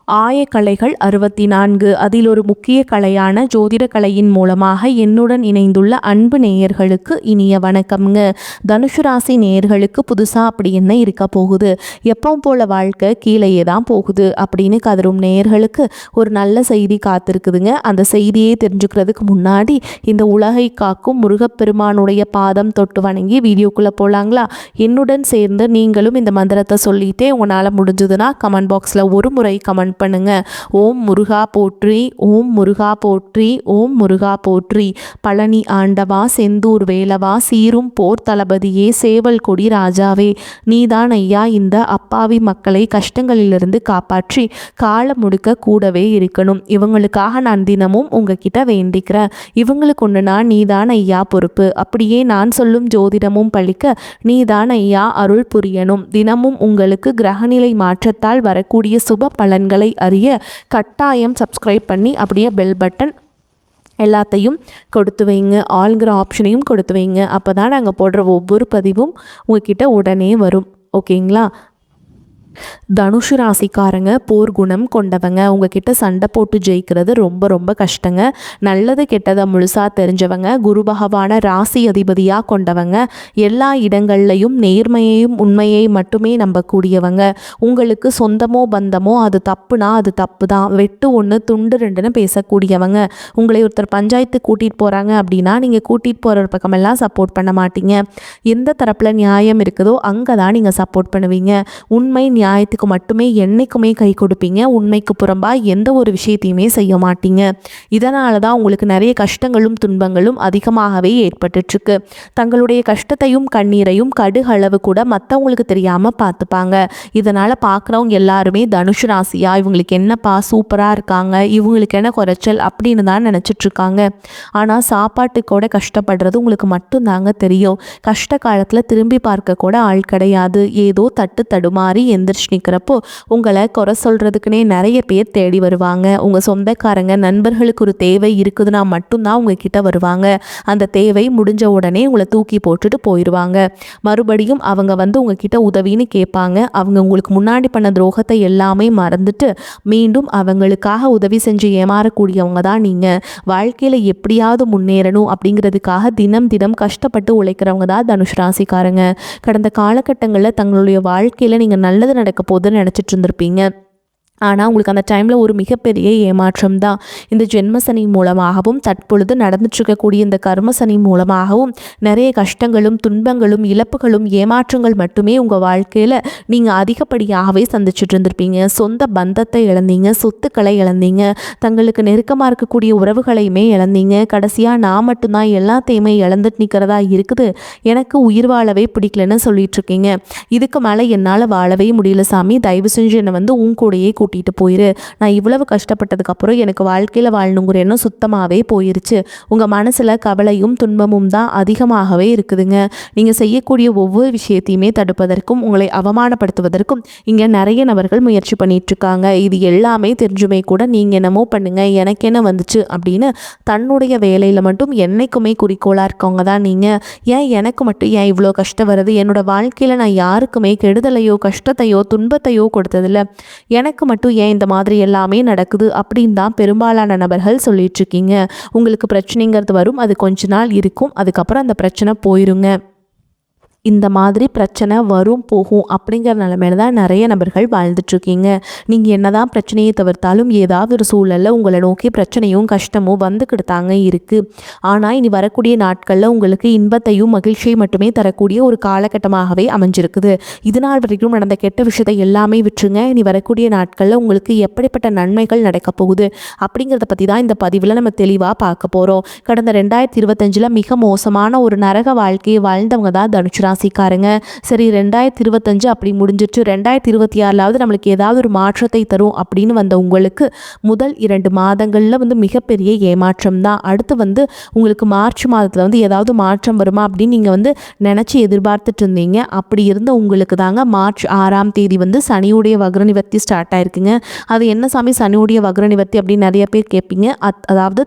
ஆயக்கலைகள் 64 அதில் ஒரு முக்கிய கலையான ஜோதிட கலையின் மூலமாக என்னுடன் இணைந்துள்ள அன்பு நேயர்களுக்கு இனிய வணக்கம்ங்க. தனுசு ராசி நேயர்களுக்கு புதுசாக அப்படி என்ன இருக்க போகுது, எப்பவும் போல வாழ்க்கை கீழேயே தான் போகுது அப்படின்னு கதரும் நேயர்களுக்கு ஒரு நல்ல செய்தி காத்திருக்குதுங்க. அந்த செய்தியை தெரிஞ்சுக்கிறதுக்கு முன்னாடி இந்த உலகை காக்கும் முருகப்பெருமானுடைய பாதம் தொட்டு வணங்கி வீடியோக்குள்ளே போகலாங்களா? என்னுடன் சேர்ந்து நீங்களும் இந்த மந்திரத்தை சொல்லிட்டே உங்களால் முடிஞ்சதுன்னா கமெண்ட் பாக்ஸில் ஒரு முறை கமெண்ட் பண்ணுங்க. ஓம் முருகா போற்றி, ஓம் முருகா போற்றி, ஓம் முருகா போற்றி. பழனி ஆண்டவா, செந்தூர் வேலவா, சீரும் போர் தளபதியே, சேவல் கொடி ராஜாவே, நீதான் ஐயா இந்த அப்பாவி மக்களை கஷ்டங்களிலிருந்து காப்பாற்றி காலம் முழுக்க கூடவே இருக்கணும். இவங்களுக்காக நான் தினமும் உங்ககிட்ட வேண்டிக்கிறேன். இவங்களுக்கு ஒன்றுனா நீதான் ஐயா பொறுப்பு. அப்படியே நான் சொல்லும் ஜோதிடமும் பழிக்க நீதான் ஐயா அருள் புரியணும். தினமும் உங்களுக்கு கிரகநிலை மாற்றத்தால் வரக்கூடிய சுப பலன்களை அறிய கட்டாயம் சப்ஸ்கிரைப் பண்ணி அப்படியே பெல் பட்டன் எல்லாத்தையும் கொடுத்து வைங்க, ஆல்ங்கிற ஆப்ஷனையும் கொடுத்து வைங்க. அப்போ தான் நாங்கள் போடுற ஒவ்வொரு பதிவும் உங்ககிட்ட உடனே வரும். ஓகேங்களா? தனுஷு ராசிக்காரங்க போர் குணம் கொண்டவங்க. உங்ககிட்ட சண்டை போட்டு ஜெயிக்கிறது ரொம்ப ரொம்ப கஷ்டங்க. நல்லது கெட்டதை முழுசாக தெரிஞ்சவங்க, குரு பகவான ராசி அதிபதியாக கொண்டவங்க, எல்லா இடங்கள்லையும் நேர்மையையும் உண்மையை மட்டுமே நம்பக்கூடியவங்க. உங்களுக்கு சொந்தமோ பந்தமோ அது தப்புனா அது தப்பு தான், வெட்டு ஒன்று துண்டு ரெண்டுன்னு பேசக்கூடியவங்க. உங்களை ஒருத்தர் பஞ்சாயத்து கூட்டிகிட்டு போகிறாங்க அப்படின்னா நீங்கள் கூட்டிகிட்டு போகிற பக்கமெல்லாம் சப்போர்ட் பண்ண மாட்டீங்க. எந்த தரப்பில் நியாயம் இருக்குதோ அங்கே தான் நீங்கள் சப்போர்ட் பண்ணுவீங்க. உண்மை நியாயத்துக்கு மட்டுமே என்னைக்குமே கை கொடுப்பீங்க. உண்மைக்கு புறம்பா எந்த ஒரு விஷயத்தையுமே செய்ய மாட்டீங்க. இதனால தான் உங்களுக்கு நிறைய கஷ்டங்களும் துன்பங்களும் அதிகமாகவே ஏற்பட்டுருக்கு. தங்களுடைய கஷ்டத்தையும் கண்ணீரையும் கடுகளவு கூட மற்றவங்களுக்கு தெரியாமல் பார்த்துப்பாங்க. இதனால் பார்க்குறவங்க எல்லாருமே தனுஷு ராசியா, இவங்களுக்கு என்னப்பா சூப்பராக இருக்காங்க, இவங்களுக்கு என்ன குறைச்சல் அப்படின்னு தான் நினச்சிட்ருக்காங்க. ஆனால் சாப்பாட்டுக்கூட கஷ்டப்படுறது உங்களுக்கு மட்டும்தாங்க தெரியும். கஷ்ட காலத்தில் திரும்பி பார்க்க கூட ஆள் கிடையாது. ஏதோ தட்டு தடுமாறி எந்திரிச்சு நிற்கிறப்போ உங்களை குறை சொல்கிறதுக்குனே நிறைய பேர் தேடி வருவாங்க. உங்கள் சொந்தக்காரங்க நண்பர்களுக்கு ஒரு தேவை இருக்குதுன்னா மட்டும்தான் உங்ககிட்ட வருவாங்க. அந்த தேவை முடிஞ்ச உடனே உங்களை தூக்கி போட்டுட்டு போயிடுவாங்க. மறுபடியும் அவங்க வந்து உங்ககிட்ட உதவின்னு கேட்பாங்க. அவங்க உங்களுக்கு முன்னாடி பண்ண துரோகத்தை எல்லாமே மறந்துட்டு மீண்டும் அவங்களுக்காக உதவி செஞ்சு ஏமாறக்கூடியவங்க தான் நீங்கள். வாழ்க்கையில் எப்படியாவது முன்னேறணும் அப்படிங்கிறதுக்காக தினம் தினம் கஷ்டப்பட்டு உழைக்கிறவங்க தான் தனுஷ் ராசிக்காரங்க. கடந்த காலகட்டங்களில் தங்களுடைய வாழ்க்கையில் நீங்கள் நல்லது நடக்க போதுன்னு நினச்சிட்டு இருந்திருப்பீங்க. ஆனால் உங்களுக்கு அந்த டைமில் ஒரு மிகப்பெரிய ஏமாற்றம் தான். இந்த ஜென்மசனி மூலமாகவும் தற்பொழுது நடந்துட்டுருக்கக்கூடிய இந்த கர்மசனி மூலமாகவும் நிறைய கஷ்டங்களும் துன்பங்களும் இழப்புகளும் ஏமாற்றங்கள் மட்டுமே உங்கள் வாழ்க்கையில் நீங்கள் அதிகப்படியாகவே சந்திச்சுட்டு இருந்திருப்பீங்க. சொந்த பந்தத்தை இழந்தீங்க, சொத்துக்களை இழந்தீங்க, தங்களுக்கு நெருக்கமாக இருக்கக்கூடிய உறவுகளையுமே இழந்தீங்க. கடைசியாக நான் மட்டும்தான் எல்லாத்தையுமே இழந்துட்டு நிற்கிறதா இருக்குது, எனக்கு உயிர் வாழவே பிடிக்கலன்னு சொல்லிட்டு இருக்கீங்க. இதுக்கு மேலே என்னால் வாழவே முடியல சாமி, தயவு செஞ்சு என்னை வந்து உன் கூடையே கூட்டிகிட்டு போயிரு. நான் இவ்வளவு கஷ்டப்பட்டதுக்கப்புறம் எனக்கு வாழ்க்கையில் வாழணுங்கிற எண்ணம் சுத்தமாகவே போயிருச்சு. உங்கள் மனசில் கவலையும் துன்பமும் தான் அதிகமாகவே இருக்குதுங்க. நீங்கள் செய்யக்கூடிய ஒவ்வொரு விஷயத்தையுமே தடுப்பதற்கும் உங்களை அவமானப்படுத்துவதற்கும் இங்கே நிறைய நபர்கள் முயற்சி பண்ணிகிட்ருக்காங்க. இது எல்லாமே தெரிஞ்சுமே கூட நீங்கள் என்னமோ பண்ணுங்கள், எனக்கு என்ன வந்துச்சு அப்படின்னு தன்னுடைய வேலையில் மட்டும் என்னைக்குமே குறிக்கோளாக இருக்கவங்க தான் நீங்கள். ஏன் எனக்கு மட்டும் ஏன் இவ்வளோ கஷ்டம் வருது, என்னோடய வாழ்க்கையில் நான் யாருக்குமே கெடுதலையோ கஷ்டத்தையோ துன்பத்தையோ கொடுத்ததில்ல, எனக்கு மட்டும் ஏன் இந்த மாதிரி எல்லாமே நடக்குது அப்படின்னு தான் பெரும்பாலான நபர்கள் சொல்லிட்டு இருக்கீங்க. உங்களுக்கு பிரச்சனைங்கிறது வரும், அது கொஞ்ச நாள் இருக்கும், அதுக்கப்புறம் அந்த பிரச்சனை போயிருங்க. இந்த மாதிரி பிரச்சனை வரும் போகும் அப்படிங்கிற நிலைமையில தான் நிறைய நபர்கள் வாழ்ந்துட்டுருக்கீங்க. நீங்கள் என்ன தான் பிரச்சனையை தவிர்த்தாலும் ஏதாவது ஒரு சூழலில் உங்களை நோக்கி பிரச்சனையும் கஷ்டமும் வந்துக்கிட்டு தாங்க இருக்குது. ஆனால் இனி வரக்கூடிய நாட்களில் உங்களுக்கு இன்பத்தையும் மகிழ்ச்சியை மட்டுமே தரக்கூடிய ஒரு காலகட்டமாகவே அமைஞ்சிருக்குது. இது நாள் வரைக்கும் நடந்த கெட்ட விஷயத்தை எல்லாமே விட்டுருங்க. இனி வரக்கூடிய நாட்களில் உங்களுக்கு எப்படிப்பட்ட நன்மைகள் நடக்க போகுது அப்படிங்கிறத பற்றி தான் இந்த பதிவில் நம்ம தெளிவாக பார்க்க போகிறோம். கடந்த 2025 மிக மோசமான ஒரு நரக வாழ்க்கையை வாழ்ந்தவங்க தான் தனுஷ் ராசிக்காரங்க. சரி, 2025 அப்படி முடிஞ்சிட்டு 2026 நம்மளுக்கு ஏதாவது ஒரு மாற்றத்தை தரும் அப்படின்னு வந்த உங்களுக்கு முதல் 2 மாதங்களில் வந்து மிகப்பெரிய ஏமாற்றம் தான். அடுத்து வந்து உங்களுக்கு மார்ச் மாதத்தில் வந்து ஏதாவது மாற்றம் வருமா அப்படின்னு நீங்கள் வந்து நினச்சி எதிர்பார்த்துட்டு இருந்தீங்க. அப்படி இருந்த உங்களுக்கு தாங்க மார்ச் 6ஆம் தேதி வந்து சனியுடைய வக்ர நிவர்த்தி ஸ்டார்ட் ஆயிருக்குங்க. அது என்ன சாமி சனியுடைய வக்ர நிவர்த்தி அப்படின்னு நிறைய பேர் கேட்பீங்க. அதாவது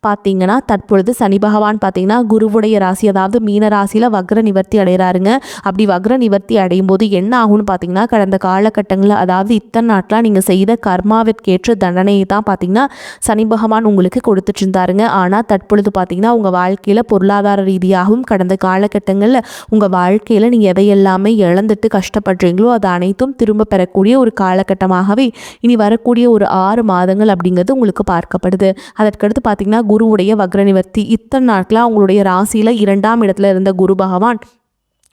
பார்த்தீங்கன்னா தற்பொழுது சனி பகவான் பார்த்தீங்கன்னா குருவுடைய ராசி அதாவது மீன ராசியில் வக்ர நிவர்த்தி அடைகிறாருங்க. அப்படி வக்ர நிவர்த்தி அடையும் போது என்ன ஆகும்னு பார்த்தீங்கன்னா கடந்த காலகட்டங்களில் அதாவது இத்தனை நாட்களாக நீங்கள் செய்த கர்மாவிற்கேற்ற தண்டனையை தான் பார்த்தீங்கன்னா சனி பகவான் உங்களுக்கு கொடுத்துட்டு இருந்தாருங்க. ஆனால் தற்பொழுது பார்த்தீங்கன்னா உங்கள் வாழ்க்கையில் பொருளாதார ரீதியாகவும் கடந்த காலகட்டங்களில் உங்கள் வாழ்க்கையில் நீங்கள் எதையெல்லாமே இழந்துட்டு கஷ்டப்படுறீங்களோ அது அனைத்தும் திரும்ப பெறக்கூடிய ஒரு காலகட்டமாகவே இனி வரக்கூடிய ஒரு 6 மாதங்கள் அப்படிங்கிறது உங்களுக்கு பார்க்கப்படுது. அதற்கடுத்து பார்த்தீங்கன்னா குருவுடைய வக்ர நிவர்த்தி இத்தனை நாட்களாக உங்களுடைய ராசியில் 2ஆம் இடத்துல இருந்த குரு பகவான்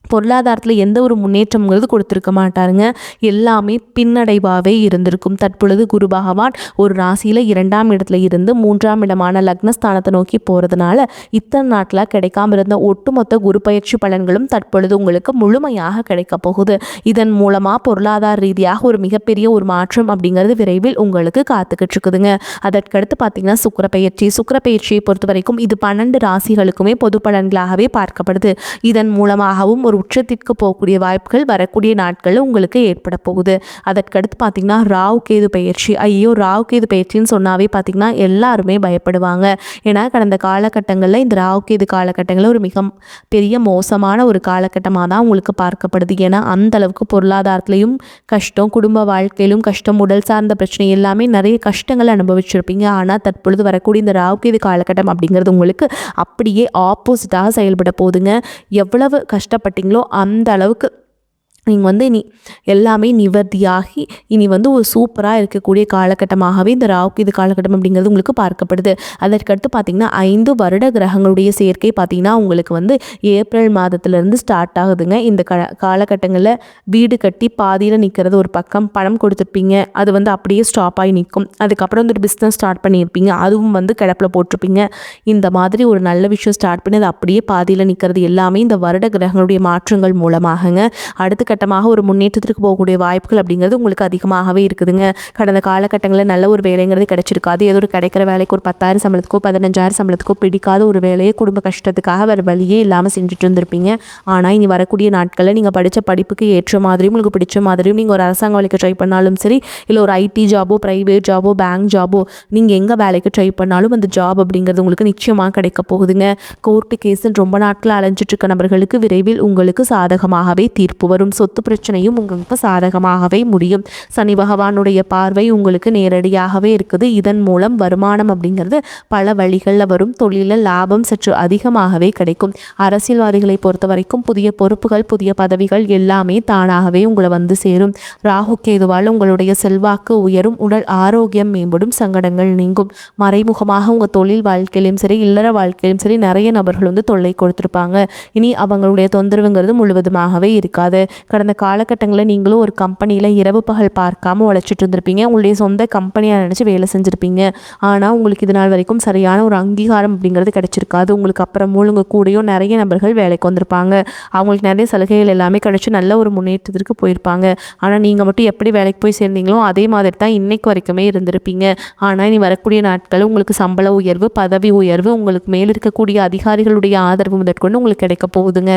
பொருளாதாரத்தில் எந்த ஒரு முன்னேற்றம்ங்கிறது கொடுத்துருக்க மாட்டாருங்க. எல்லாமே பின்னடைவாகவே இருந்திருக்கும். தற்பொழுது குரு பகவான் ஒரு ராசியில் 2ஆம் இடத்துல இருந்து 3ஆம் இடமான லக்னஸ்தானத்தை நோக்கி போகிறதுனால இத்தனை நாட்களாக கிடைக்காம இருந்த ஒட்டுமொத்த குரு பயிற்சி பலன்களும் தற்பொழுது உங்களுக்கு முழுமையாக கிடைக்க போகுது. இதன் மூலமாக பொருளாதார ரீதியாக ஒரு மிகப்பெரிய ஒரு மாற்றம் அப்படிங்கிறது விரைவில் உங்களுக்கு காத்துக்கிட்டு இருக்குதுங்க. அதற்கடுத்து பார்த்தீங்கன்னா சுக்கிர பயிற்சியை பொறுத்த வரைக்கும் இது 12 ராசிகளுக்குமே பொது பலன்களாகவே பார்க்கப்படுது. இதன் மூலமாகவும் ஒரு உச்சத்திற்கு போகக்கூடிய வாய்ப்புகள் வரக்கூடிய நாட்களில் உங்களுக்கு ஏற்பட போகுது. அதற்கடுத்து பார்த்தீங்கன்னா ராகு கேது பயிற்சி. ஐயோ, ராகு கேது பயிற்சின்னு சொன்னாவே பார்த்தீங்கன்னா எல்லாருமே பயப்படுவாங்க. ஏன்னா கடந்த காலகட்டங்களில் இந்த ராகு கேது காலகட்டங்களில் ஒரு மிக பெரிய மோசமான ஒரு காலகட்டமாக தான் உங்களுக்கு பார்க்கப்படுது. ஏன்னா அந்த அளவுக்கு பொருளாதாரத்திலையும் கஷ்டம், குடும்ப வாழ்க்கையிலும் கஷ்டம், உடல் சார்ந்த பிரச்சனை எல்லாமே நிறைய கஷ்டங்கள் அனுபவிச்சிருப்பீங்க. ஆனால் தற்பொழுது வரக்கூடிய இந்த ராகு கேது காலகட்டம் அப்படிங்கிறது உங்களுக்கு அப்படியே ஆப்போசிட்டாக செயல்பட போகுதுங்க. எவ்வளவு கஷ்டப்பட்டீங்களோ அந்த அளவுக்கு நீங்கள் இனி எல்லாமே நிவர்த்தியாகி இனி ஒரு சூப்பராக இருக்கக்கூடிய காலகட்டமாகவே இந்த ராகு கேது காலகட்டம் அப்படிங்கிறது உங்களுக்கு பார்க்கப்படுது. அதற்கடுத்து பார்த்திங்கன்னா 5 வருட கிரகங்களுடைய சேர்க்கை பார்த்திங்கன்னா உங்களுக்கு ஏப்ரல் மாதத்துலேருந்து ஸ்டார்ட் ஆகுதுங்க. இந்த காலகட்டங்களில் வீடு கட்டி பாதியில் நிற்கிறது ஒரு பக்கம், பணம் கொடுத்துருப்பீங்க அது அப்படியே ஸ்டாப் ஆகி நிற்கும். அதுக்கப்புறம் ஒரு பிஸ்னஸ் ஸ்டார்ட் பண்ணியிருப்பீங்க, அதுவும் கிடப்பில் போட்டிருப்பீங்க. இந்த மாதிரி ஒரு நல்ல விஷயம் ஸ்டார்ட் பண்ணி அது அப்படியே பாதியில் நிற்கிறது எல்லாமே இந்த வருட கிரகங்களுடைய மாற்றங்கள் மூலமாகங்க அடுத்த கட்டமாக ஒரு முன்னேற்றத்திற்கு போகக்கூடிய வாய்ப்புகள் அப்படிங்கிறது உங்களுக்கு அதிகமாகவே இருக்குதுங்க. கடந்த காலகட்டங்களில் நல்ல ஒரு வேலைங்கிறது கிடைச்சிருக்காது. ஏதோ ஒரு கிடைக்கிற வேலைக்கு ஒரு 10,000 சம்பளத்துக்கோ 15,000 சம்பளத்துக்கோ பிடிக்காத ஒரு வேலையை குடும்ப கஷ்டத்துக்காக வேறு வழியே இல்லாமல் செஞ்சுட்டு இருந்திருப்பீங்க. ஆனால் இனி வரக்கூடிய நாட்களில் நீங்கள் படித்த படிப்புக்கு ஏற்ற மாதிரியும் உங்களுக்கு பிடிச்ச மாதிரியும் நீங்கள் ஒரு அரசாங்க வேலைக்கு ட்ரை பண்ணாலும் சரி, இல்லை ஒரு ஐடி ஜாபோ, ப்ரைவேட் ஜாபோ, பேங்க் ஜாபோ, நீங்கள் எங்கே வேலைக்கு ட்ரை பண்ணாலும் அந்த ஜாப் அப்படிங்கிறது உங்களுக்கு நிச்சயமாக கிடைக்க போகுதுங்க. கோர்ட்டு கேஸுன்னு ரொம்ப நாட்கள் அலைஞ்சிட்டு இருக்க நபர்களுக்கு விரைவில் உங்களுக்கு சாதகமாகவே தீர்ப்பு வரும். சொத்து பிரச்சனையும் உங்களுக்கு சாதகமாகவே முடியும். சனி பகவானுடைய பார்வை உங்களுக்கு நேரடியாகவே இருக்குது. இதன் மூலம் வருமானம் அப்படிங்கிறது பல வழிகளில் வரும். தொழிலில் லாபம் சற்று அதிகமாகவே கிடைக்கும். அரசியல்வாதிகளை பொறுத்த வரைக்கும் புதிய பொறுப்புகள், புதிய பதவிகள் எல்லாமே தானாகவே உங்களை சேரும். ராகு கேதுவால் உங்களுடைய செல்வாக்கு உயரும், உடல் ஆரோக்கியம் மேம்படும், சங்கடங்கள் நீங்கும். மறைமுகமாக உங்கள் தொழில் வாழ்க்கையிலும் சரி, இல்லற வாழ்க்கையிலும் சரி நிறைய நபர்கள் தொல்லை கொடுத்துருப்பாங்க. இனி அவங்களுடைய தொந்தரவுங்கிறது முழுவதுமாகவே இருக்காது. கடந்த காலகட்டங்களில் நீங்களும் ஒரு கம்பெனியில் இரவு பகல் பார்க்காம உழைச்சிட்டு இருந்திருப்பீங்க. உங்களுடைய சொந்த கம்பெனியாக நினச்சி வேலை செஞ்சுருப்பீங்க. ஆனால் உங்களுக்கு இது நாள் வரைக்கும் சரியான ஒரு அங்கீகாரம் அப்படிங்கிறது கிடைச்சிருக்காது. உங்களுக்கு அப்புறமும் உங்கள் கூடயும் நிறைய நபர்கள் வேலைக்கு வந்திருப்பாங்க. அவங்களுக்கு நிறைய சலுகைகள் எல்லாமே கிடைச்சி நல்ல ஒரு முன்னேற்றத்திற்கு போயிருப்பாங்க. ஆனால் நீங்கள் மட்டும் எப்படி வேலைக்கு போய் சேர்ந்தீங்களோ அதே மாதிரி தான் இன்னைக்கு வரைக்குமே இருந்திருப்பீங்க. ஆனால் இனி வரக்கூடிய நாட்கள் உங்களுக்கு சம்பள உயர்வு, பதவி உயர்வு, உங்களுக்கு மேல் இருக்கக்கூடிய அதிகாரிகளுடைய ஆதரவு முதற்கொண்டு உங்களுக்கு கிடைக்க போகுதுங்க.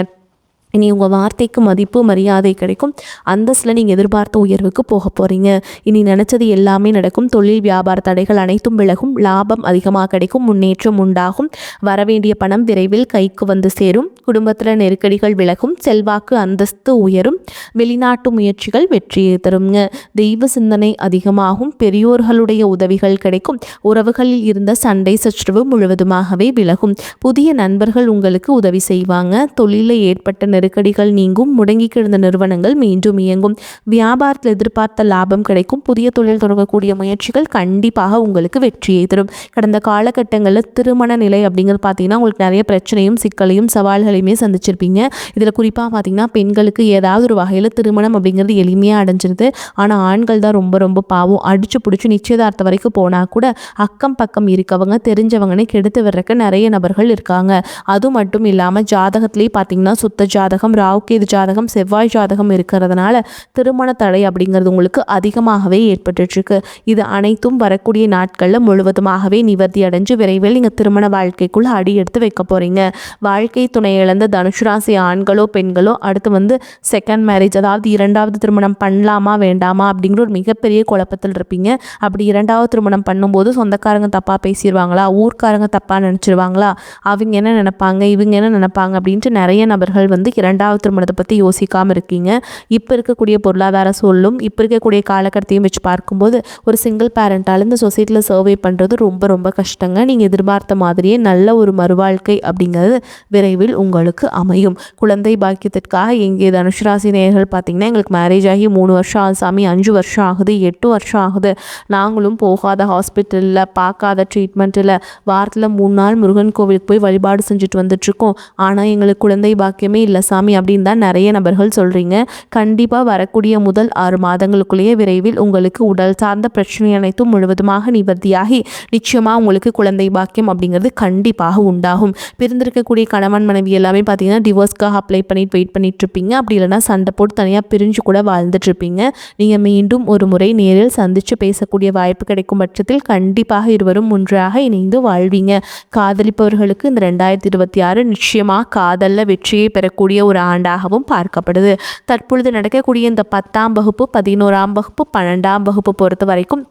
இனி உங்கள் வார்த்தைக்கு மதிப்பு, மரியாதை கிடைக்கும். அந்தஸ்தில் நீங்கள் எதிர்பார்த்த உயர்வுக்கு போக போகிறீங்க. இனி நினச்சது எல்லாமே நடக்கும். தொழில் வியாபார தடைகள் அனைத்தும் விலகும். லாபம் அதிகமாக கிடைக்கும். முன்னேற்றம் உண்டாகும். வரவேண்டிய பணம் விரைவில் கைக்கு சேரும். குடும்பத்தில் நெருக்கடிகள் விலகும். செல்வாக்கு, அந்தஸ்து உயரும். வெளிநாட்டு முயற்சிகள் வெற்றியை தருங்க. தெய்வ சிந்தனை அதிகமாகும். பெரியோர்களுடைய உதவிகள் கிடைக்கும். உறவுகளில் இருந்த சண்டை சச்சரவு முழுவதுமாகவே விலகும். புதிய நண்பர்கள் உங்களுக்கு உதவி செய்வாங்க. தொழிலில் ஏற்பட்ட நெருக்கடிகள் நீங்கும். முடங்கி கிடந்த நிறுவனங்கள் மீண்டும் இயங்கும். வியாபாரத்தில் எதிர்பார்த்த லாபம் கிடைக்கும். புதிய தொழில் தொடங்கக்கூடிய முயற்சிகள் கண்டிப்பாக உங்களுக்கு வெற்றியை தரும். கடந்த காலகட்டங்களில் திருமண நிலை அப்படிங்கிறது பார்த்தீங்கன்னா உங்களுக்கு நிறைய பிரச்சனையும் சிக்கலையும் சவால்களையுமே சந்திச்சிருப்பீங்க. இதில் குறிப்பாக பார்த்தீங்கன்னா பெண்களுக்கு ஏதாவது ஒரு வகையில் திருமணம் அப்படிங்கிறது எளிமையாக அடைஞ்சிருது. ஆனால் ஆண்கள் தான் ரொம்ப ரொம்ப பாவம். அடிச்சு பிடிச்சி நிச்சயதார்த்தம் வரைக்கும் போனால் கூட அக்கம் பக்கம் இருக்கவங்க, தெரிஞ்சவங்கன்னு கெடுத்து வர்றதுக்கு நிறைய நபர்கள் இருக்காங்க. அது மட்டும் இல்லாமல் ஜாதகத்திலே பார்த்தீங்கன்னா சுத்த ஜாதகம், ராவுகேது ஜாதகம், செவ்வாய் ஜாதகம் இருக்கிறதுனால திருமண தடை அப்படிங்கிறது உங்களுக்கு அதிகமாகவே ஏற்பட்டுருக்கு. இது அனைத்தும் வரக்கூடிய நாட்களில் முழுவதுமாகவே நிவர்த்தி அடைஞ்சு விரைவில் நீங்கள் திருமண வாழ்க்கைக்குள்ளே அடி எடுத்து வைக்க போகிறீங்க. வாழ்க்கை துணை இழந்த தனுசு ராசி ஆண்களோ பெண்களோ அடுத்து செகண்ட் மேரேஜ், அதாவது இரண்டாவது திருமணம் பண்ணலாமா வேண்டாமா அப்படிங்கிற ஒரு மிகப்பெரிய குழப்பத்தில் இருப்பீங்க. அப்படி இரண்டாவது திருமணம் பண்ணும்போது சொந்தக்காரங்க தப்பாக பேசிடுவாங்களா, ஊர்க்காரங்க தப்பாக நினச்சிருவாங்களா, அவங்க என்ன நினைப்பாங்க, இவங்க என்ன நினைப்பாங்க அப்படின்ட்டு நிறைய நபர்கள் இரண்டாவது திருமணத்தை பற்றி யோசிக்காமல் இருக்கீங்க. இப்போ இருக்கக்கூடிய பொருளாதார சூழலும் இப்போ இருக்கக்கூடிய காலகட்டத்தையும் வச்சு பார்க்கும்போது ஒரு சிங்கிள் பேரண்டால் இந்த சொசைட்டியில் சர்வே பண்ணுறது ரொம்ப ரொம்ப கஷ்டங்க. நீங்கள் எதிர்பார்த்த மாதிரியே நல்ல ஒரு மறுவாழ்க்கை அப்படிங்கிறது விரைவில் உங்களுக்கு அமையும். குழந்தை பாக்கியத்திற்காக எங்கே தனுசு ராசி நேயர்கள் பார்த்தீங்கன்னா, எங்களுக்கு மேரேஜ் ஆகி 3 வருஷம் ஆகுது சாமி, 5 வருஷம் ஆகுது, 8 வருஷம் ஆகுது, நாங்களும் போகாத ஹாஸ்பிட்டலில் பார்க்காத ட்ரீட்மெண்ட்டில் வாரத்தில் 3 நாள் முருகன் கோவிலுக்கு போய் வழிபாடு செஞ்சுட்டு வந்துட்டுருக்கோம், ஆனால் எங்களுக்கு குழந்தை பாக்கியமே இல்லை சாமி அப்படின்னு தான் நிறைய நபர்கள் சொல்கிறீங்க. கண்டிப்பாக வரக்கூடிய முதல் 6 மாதங்களுக்குள்ளேயே விரைவில் உங்களுக்கு உடல் சார்ந்த பிரச்சனை அனைத்தும் முழுவதுமாக நிவர்த்தியாகி நிச்சயமாக உங்களுக்கு குழந்தை பாக்கியம் அப்படிங்கிறது கண்டிப்பாக உண்டாகும். பிரிந்திருக்கக்கூடிய கணவன் மனைவி எல்லாமே பார்த்தீங்கன்னா டிவோர்ஸ்க்காக அப்ளை பண்ணிட்டு வெயிட் பண்ணிட்டு இருப்பீங்க. அப்படி இல்லைனா சண்டை போட்டு தனியாக பிரிஞ்சு கூட வாழ்ந்துட்டு இருப்பீங்க. நீங்கள் மீண்டும் ஒரு முறை நேரில் சந்தித்து பேசக்கூடிய வாய்ப்பு கிடைக்கும் பட்சத்தில் கண்டிப்பாக இருவரும் ஒன்றாக இணைந்து வாழ்வீங்க. காதலிப்பவர்களுக்கு இந்த 2026 நிச்சயமாக காதலில் வெற்றியை பெறக்கூடிய ஒரு ஆண்டாகவும் பார்க்கப்படுது. தற்பொழுது நடக்கக்கூடிய இந்த 10ஆம் வகுப்பு, 11ஆம் வகுப்பு, 12ஆம் வகுப்பு பொறுத்த வரைக்கும்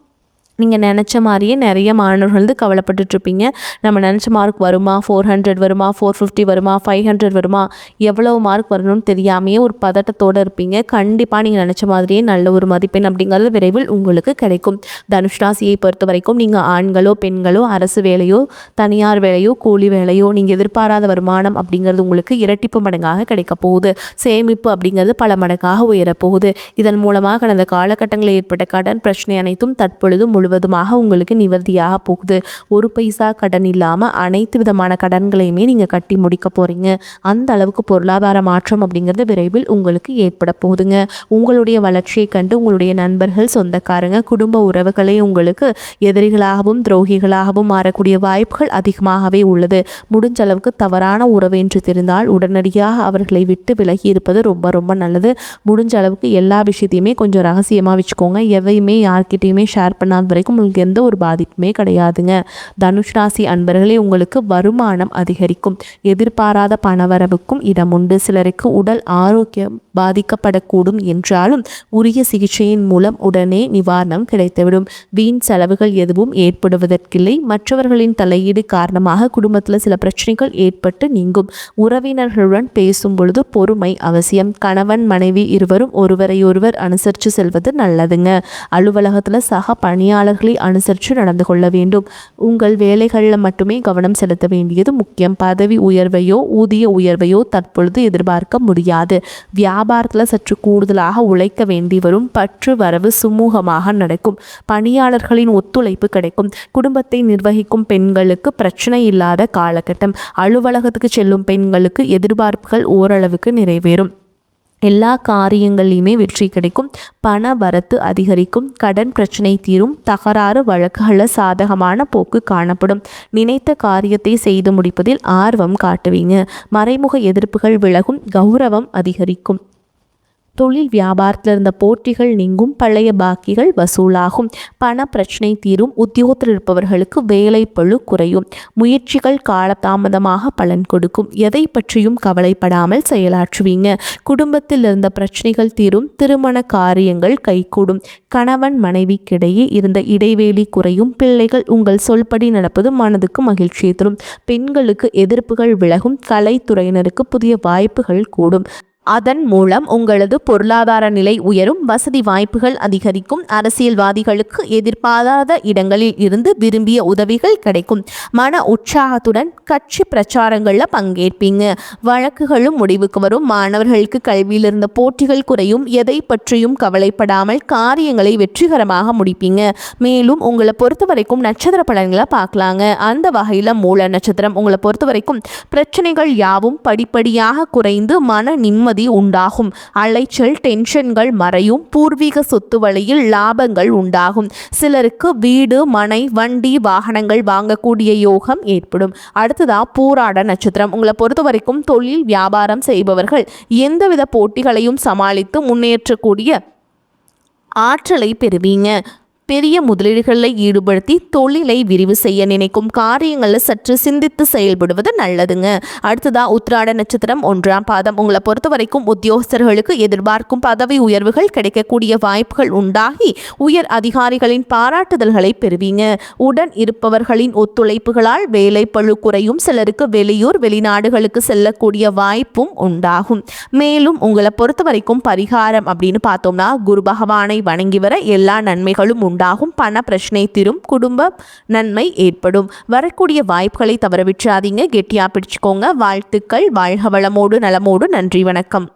நீங்கள் நினச்ச மாதிரியே நிறைய மாணவர்கள் கவலைப்பட்டுட்ருப்பீங்க. நம்ம நினச்ச மார்க் வருமா, 400 வருமா, 450 வருமா, 500 வருமா, எவ்வளோ மார்க் வரணும்னு தெரியாமையே ஒரு பதட்டத்தோடு இருப்பீங்க. கண்டிப்பாக நீங்கள் நினச்ச மாதிரியே நல்ல ஒரு மதிப்பெண் அப்படிங்கிறது விரைவில் உங்களுக்கு கிடைக்கும். தனுஷ் ராசியை பொறுத்த வரைக்கும் நீங்கள் ஆண்களோ பெண்களோ அரசு வேலையோ தனியார் வேலையோ கூலி வேலையோ நீங்கள் எதிர்பாராத வருமானம் அப்படிங்கிறது உங்களுக்கு இரட்டிப்பு மடங்காக கிடைக்க போகுது. சேமிப்பு அப்படிங்கிறது பல மடங்காக உயரப்போகுது. இதன் மூலமாக கடந்த காலகட்டங்களில் ஏற்பட்ட கடன் பிரச்சனை அனைத்தும் தற்பொழுது முழுவதுமாக உங்களுக்கு நிவர்த்தியாக போகுது. ஒரு பைசா கடன் இல்லாமல் அனைத்து விதமான கடன்களையுமே நீங்கள் கட்டி முடிக்க போகிறீங்க. அந்த அளவுக்கு பொருளாதார மாற்றம் அப்படிங்கிறது விரைவில் உங்களுக்கு ஏற்பட போகுதுங்க. உங்களுடைய வளர்ச்சியை கண்டு உங்களுடைய நண்பர்கள், சொந்தக்காரங்க, குடும்ப உறவுகளே உங்களுக்கு எதிரிகளாகவும் துரோகிகளாகவும் மாறக்கூடிய வாய்ப்புகள் அதிகமாகவே உள்ளது. முடிஞ்ச அளவுக்கு தவறான உறவு என்று தெரிந்தால் உடனடியாக அவர்களை விட்டு விலகி இருப்பது ரொம்ப ரொம்ப நல்லது. முடிஞ்ச அளவுக்கு எல்லா விஷயத்தையுமே கொஞ்சம் ரகசியமாக வச்சுக்கோங்க. எதையுமே யார்கிட்டையுமே ஷேர் பண்ணாத வரைக்கும் உங்களுக்கு எந்த ஒரு பாதிப்புமே கிடையாதுங்க. தனுஷ் ராசி அன்பர்களே, உங்களுக்கு வருமானம் அதிகரிக்கும். எதிர்பாராத பணவரவுக்கும் இடம் உண்டு. சிலருக்கு உடல் ஆரோக்கியம் பாதிக்கப்படக்கூடும் என்றாலும் உரிய சிகிச்சையின் மூலம் உடனே நிவாரணம் கிடைத்துவிடும். வீண் செலவுகள் எதுவும் ஏற்படுவதற்கில்லை. மற்றவர்களின் தலையீடு காரணமாக குடும்பத்தில் சில பிரச்சனைகள் ஏற்பட்டு நீங்கும். உறவினர்களுடன் பேசும் பொழுது பொறுமை அவசியம். கணவன் மனைவி இருவரும் ஒருவரையொருவர் அனுசரித்து செல்வது நல்லதுங்க. அலுவலகத்தில் சக பணியாளர்களை அனுசரித்து நடந்து கொள்ள வேண்டும். உங்கள் வேலைகளில் மட்டுமே கவனம் செலுத்த வேண்டியது முக்கியம். பதவி உயர்வையோ ஊதிய உயர்வையோ தற்பொழுது எதிர்பார்க்க முடியாது. வியாபாரத்தில் சற்று கூடுதலாக உழைக்க வேண்டி வரும். பற்று வரவு சுமூகமாக நடக்கும். பணியாளர்களின் ஒத்துழைப்பு கிடைக்கும். குடும்பத்தை நிர்வகிக்கும் பெண்களுக்கு பிரச்சனை இல்லாத காலகட்டம். அலுவலகத்துக்கு செல்லும் பெண்களுக்கு எதிர்பார்ப்புகள் ஓரளவுக்கு நிறைவேறும். எல்லா காரியங்களையுமே வெற்றி கிடைக்கும். பண வரத்து அதிகரிக்கும். கடன் பிரச்சனை தீரும். தகராறு வழக்குகளில் சாதகமான போக்கு காணப்படும். நினைத்த காரியத்தை செய்து முடிப்பதில் ஆர்வம் காட்டுவீங்க. மறைமுக எதிர்ப்புகள் விலகும். கௌரவம் அதிகரிக்கும். தொழில் வியாபாரத்தில் இருந்த போட்டிகள் நீங்கும். பழைய பாக்கிகள் வசூலாகும். பண பிரச்சனை தீரும். உத்தியோகத்தில் இருப்பவர்களுக்கு வேலை பளு குறையும். முயற்சிகள் காலதாமதமாக பலன் கொடுக்கும். எதை பற்றியும் கவலைப்படாமல் செயலாற்றுவீங்க. குடும்பத்தில் இருந்த பிரச்சனைகள் தீரும். திருமண காரியங்கள் கைகூடும். கணவன் மனைவிக்கிடையே இருந்த இடைவேளை குறையும். பிள்ளைகள் உங்கள் சொல்படி நடப்பது மனதுக்கு மகிழ்ச்சியை தரும். பெண்களுக்கு எதிர்ப்புகள் விலகும். கலைத்துறையினருக்கு புதிய வாய்ப்புகள் கூடும். அதன் மூலம் உங்களது பொருளாதார நிலை உயரும். வசதி வாய்ப்புகள் அதிகரிக்கும். அரசியல்வாதிகளுக்கு எதிர்பாராத இடங்களில் இருந்து விரும்பிய உதவிகள் கிடைக்கும். மன உற்சாகத்துடன் கட்சி பிரச்சாரங்களில் பங்கேற்பீங்க. வழக்குகளும் முடிவுக்கு வரும். மாணவர்களுக்கு கல்வியில் இருந்த போட்டிகள் குறையும். எதை பற்றியும் கவலைப்படாமல் காரியங்களை வெற்றிகரமாக முடிப்பீங்க. மேலும் உங்களை பொறுத்த வரைக்கும் நட்சத்திர பலன்களை பார்க்கலாங்க. அந்த வகையில் மூல நட்சத்திரம் உங்களை பொறுத்த வரைக்கும் பிரச்சனைகள் யாவும் படிப்படியாக குறைந்து மன நிம்மதி நிம்மதி உண்டாகும். அலைச்சல் டென்ஷன்கள் மறையும். பூர்வீக சொத்து வழியில் லாபங்கள் உண்டாகும். சிலருக்கு வீடு மனை வண்டி வாகனங்கள் வாங்கக்கூடிய யோகம் ஏற்படும். அடுத்ததா பூராட நட்சத்திரம். உங்களை பொறுத்த வரைக்கும் தொழில் வியாபாரம் செய்பவர்கள் எந்தவித போட்டிகளையும் சமாளித்து முன்னேற்றக்கூடிய ஆற்றலை பெறுவீங்க. பெரிய முதலீடுகளில் ஈடுபடுத்தி தொழிலை விரிவு செய்ய நினைக்கும் காரியங்களில் சற்று சிந்தித்து செயல்படுவது நல்லதுங்க. அடுத்ததா உத்திராட நட்சத்திரம் 1ஆம் பாதம். உங்களை பொறுத்த வரைக்கும் உத்தியோகஸ்தர்களுக்கு எதிர்பார்க்கும் பதவி உயர்வுகள் கிடைக்கக்கூடிய வாய்ப்புகள் உண்டாகி உயர் அதிகாரிகளின் பாராட்டுதல்களை பெறுவீங்க. உடன் இருப்பவர்களின் ஒத்துழைப்புகளால் வேலை பளு குறையும். சிலருக்கு வெளியூர் வெளிநாடுகளுக்கு செல்லக்கூடிய வாய்ப்பும் உண்டாகும். மேலும் உங்களை பொறுத்த வரைக்கும் பரிகாரம் அப்படின்னு பார்த்தோம்னா குரு பகவானை வணங்கி வர எல்லா நன்மைகளும் உண்டாகும். பண பிரச்சனை தீரும். குடும்ப நன்மை ஏற்படும். வரக்கூடிய வாய்ப்புகளை தவற விட்டுறாதீங்க. கெட்டியா பிடிச்சுக்கோங்க. வாழ்த்துக்கள். வாழ்க வளமோடு நலமோடு. நன்றி, வணக்கம்.